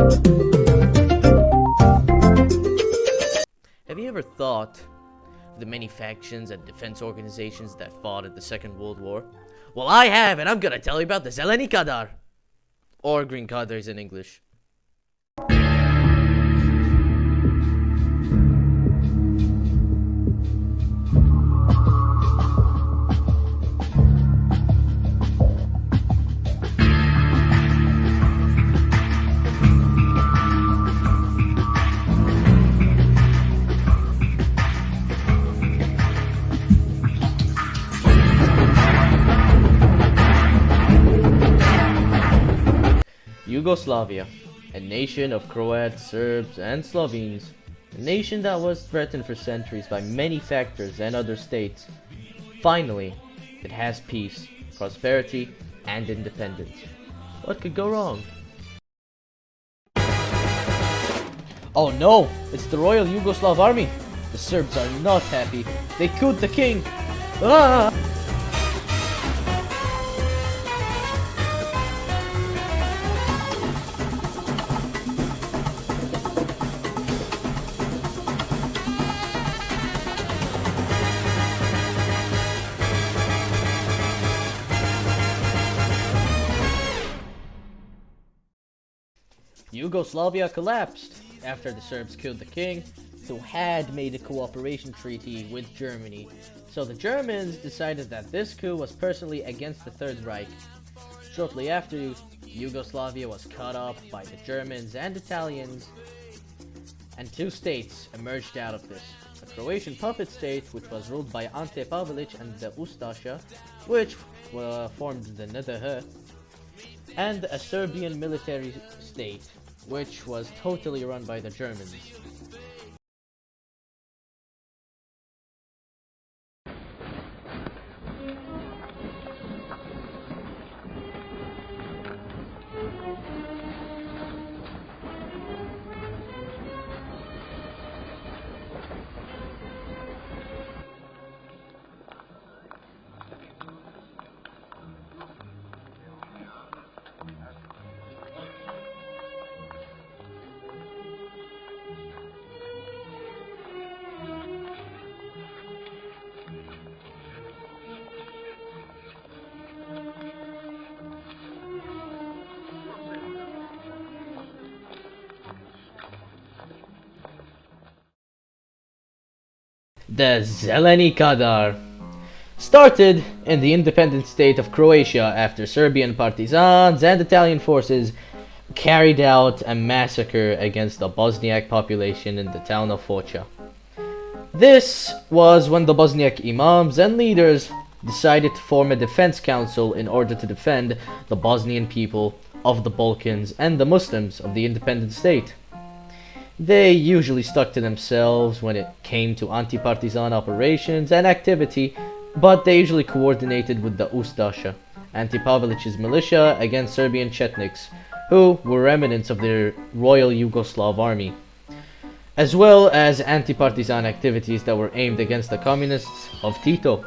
Have you ever thought of the many factions and defense organizations that fought in the Second World War? Well, I have, and I'm gonna tell you about the Zeleni Kadar, or Green Qadars in English. Yugoslavia, a nation of Croats, Serbs, and Slovenes, a nation that was threatened for centuries by many factors and other states. Finally, it has peace, prosperity, and independence. What could go wrong? Oh no! It's the Royal Yugoslav Army! The Serbs are not happy. They coup the king! Ah! Yugoslavia collapsed after the Serbs killed the king, who had made a cooperation treaty with Germany. So the Germans decided that this coup was personally against the Third Reich. Shortly after, Yugoslavia was cut up by the Germans and Italians, and two states emerged out of this. A Croatian puppet state, which was ruled by Ante Pavelić and the Ustasha, which formed the NDH, and a Serbian military state, which was totally run by the Germans. The Zeleni Kadar started in the independent state of Croatia after Serbian partisans and Italian forces carried out a massacre against the Bosniak population in the town of Foča. This was when the Bosniak imams and leaders decided to form a defense council in order to defend the Bosnian people of the Balkans and the Muslims of the independent state. They usually stuck to themselves when it came to anti-partisan operations and activity, but they usually coordinated with the Ustasha, Ante Pavelić's militia, against Serbian Chetniks, who were remnants of the Royal Yugoslav Army, as well as anti-partisan activities that were aimed against the communists of Tito.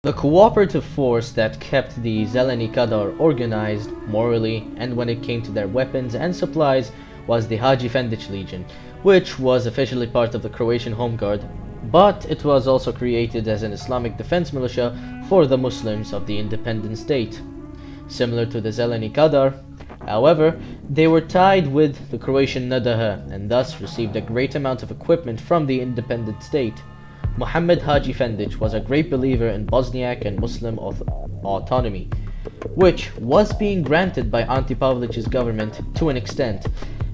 The cooperative force that kept the Zeleni Kadar organized morally and when it came to their weapons and supplies was the Haji Fendić Legion, which was officially part of the Croatian Home Guard, but it was also created as an Islamic defense militia for the Muslims of the independent state. Similar to the Zeleni Kadar, however, they were tied with the Croatian NDH and thus received a great amount of equipment from the independent state. Muhammad Haji Fendić was a great believer in Bosniak and Muslim autonomy, which was being granted by Ante Pavelić's government to an extent.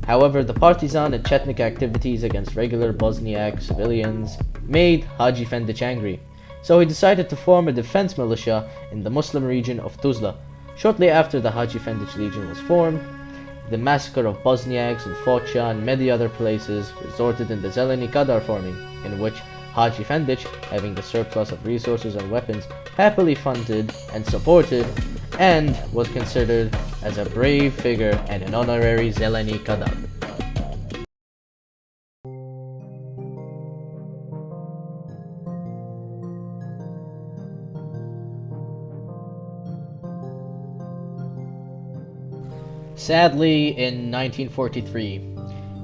However, the partisan and Chetnik activities against regular Bosniak civilians made Haji Fendić angry, so he decided to form a defense militia in the Muslim region of Tuzla. Shortly after the Haji Fendić Legion was formed, the massacre of Bosniaks in Foča and many other places resulted in the Zeleni Kadar forming, in which Haji Fendić, having the surplus of resources and weapons, happily funded and supported, and was considered as a brave figure and an honorary Zeleni Kadar. Sadly, in 1943,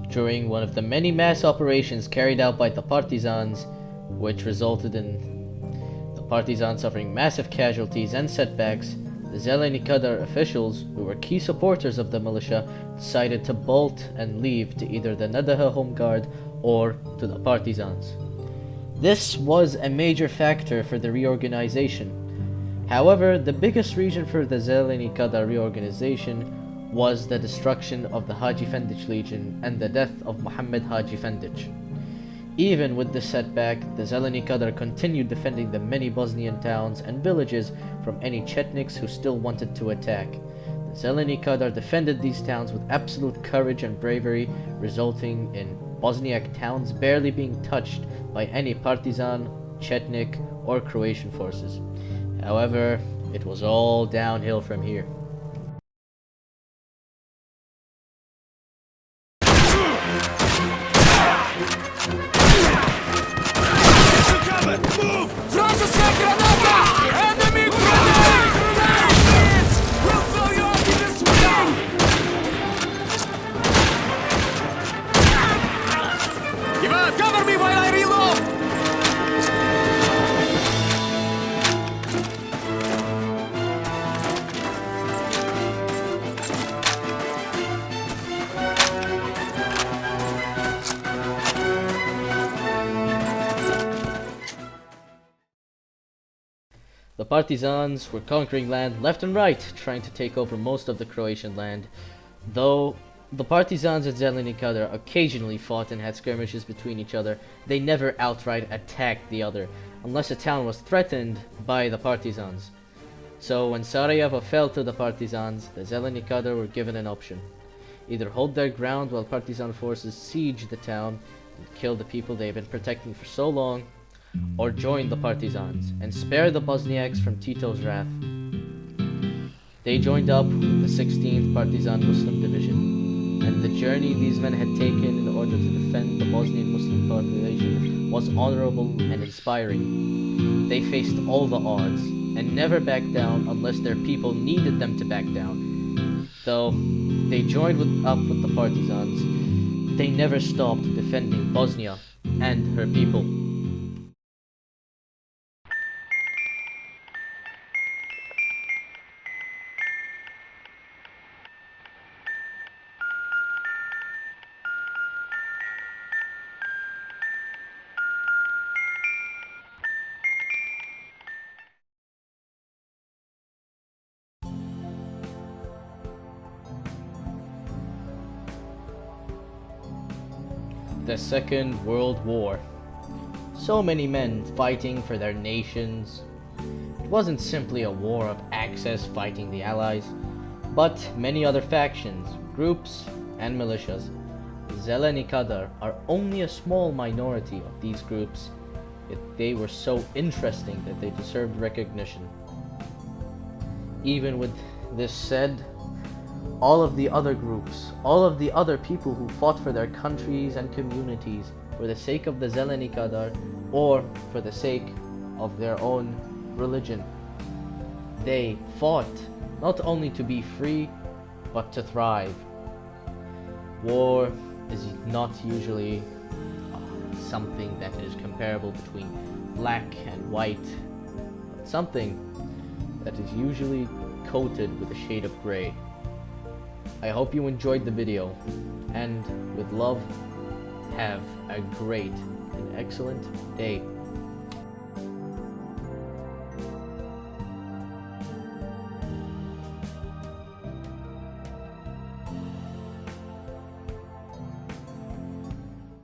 during one of the many mass operations carried out by the partisans, which resulted in the partisans suffering massive casualties and setbacks, the Zeleni Kadar officials, who were key supporters of the militia, decided to bolt and leave to either the Nadaha Home Guard or to the partisans. This was a major factor for the reorganization. However, the biggest reason for the Zeleni Kadar reorganization was the destruction of the Haji Fendic Legion and the death of Muhammad Haji Fendic. Even with this setback, the Zeleni Kadar continued defending the many Bosnian towns and villages from any Chetniks who still wanted to attack. The Zeleni Kadar defended these towns with absolute courage and bravery, resulting in Bosniak towns barely being touched by any partisan, Chetnik, or Croatian forces. However, it was all downhill from here. Вражеская граната! Enemy grenade! We'll blow you up in this way! Ivan, cover me while I reload! The partisans were conquering land left and right, trying to take over most of the Croatian land. Though the partisans at Zeleni Kadar occasionally fought and had skirmishes between each other, they never outright attacked the other, unless a town was threatened by the partisans. So when Sarajevo fell to the partisans, the Zeleni Kadar were given an option. Either hold their ground while partisan forces siege the town and kill the people they have been protecting for so long, or join the partisans and spare the Bosniaks from Tito's wrath. They joined up with the 16th Partisan Muslim Division, and the journey these men had taken in order to defend the Bosnian Muslim population was honorable and inspiring. They faced all the odds and never backed down unless their people needed them to back down. Though they joined up with the partisans, they never stopped defending Bosnia and her people. The Second World War. So many men fighting for their nations. It wasn't simply a war of Axis fighting the Allies, but many other factions, groups, and militias. Zeleni Kadar are only a small minority of these groups, yet they were so interesting that they deserved recognition. Even with this said, all of the other groups, all of the other people who fought for their countries and communities for the sake of the Zeleni Kadar or for the sake of their own religion, they fought not only to be free, but to thrive. War is not usually something that is comparable between black and white, but something that is usually coated with a shade of gray. I hope you enjoyed the video, and with love, have a great and excellent day.